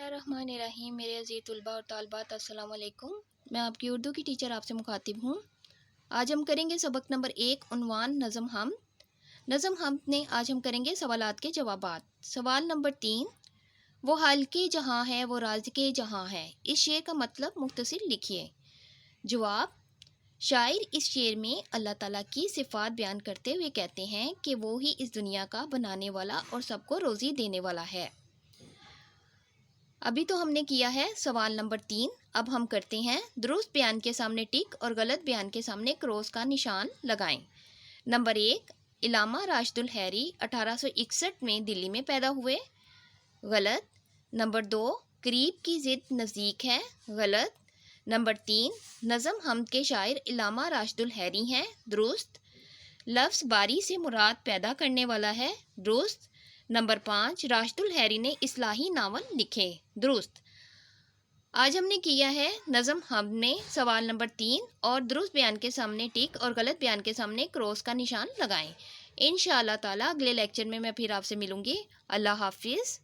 बिस्मिल्लाहिर्रहमानिर्रहीम। मेरे अज़ीज़ तलबा और तालिबात, अस्सलाम वालेकुम। मैं आपकी उर्दू की टीचर आपसे मुखातिब हूँ। आज हम करेंगे सबक नंबर 1, उन्वान नज़म हम ने आज हम करेंगे सवालात के जवाबात। सवाल नंबर 3, वो हाल के जहाँ है वो राज के जहाँ है, इस शेर का मतलब मुख्तसर लिखिए। जवाब, शायर इस शेर में अल्लाह ताला की सिफ़ात बयान करते हुए कहते हैं कि वो ही इस दुनिया का बनाने वाला और सबको रोज़ी देने वाला है। अभी तो हमने किया है सवाल नंबर 3। अब हम करते हैं दुरुस्त बयान के सामने टिक और गलत बयान के सामने क्रॉस का निशान लगाएं। नंबर 1, इलामा राशिदुल हैरी 1861 में दिल्ली में पैदा हुए। गलत। नंबर 2, करीब की ज़िद नज़दीक है। गलत। नंबर 3, नज़म हमद के शायर इलामा राशिदुल हैरी हैं। दुरुस्त। लफ्ज़ बारी से मुराद पैदा करने वाला है। दुरुस्त। नंबर 5, राशिदुल हैरी ने इस्लाही नावल लिखे। दुरुस्त। आज हमने किया है नज़म हमद में सवाल नंबर 3 और दुरुस्त बयान के सामने टिक और गलत बयान के सामने क्रॉस का निशान लगाएं। इंशाअल्लाह ताला अगले लेक्चर में मैं फिर आपसे मिलूंगी। अल्लाह हाफिज़।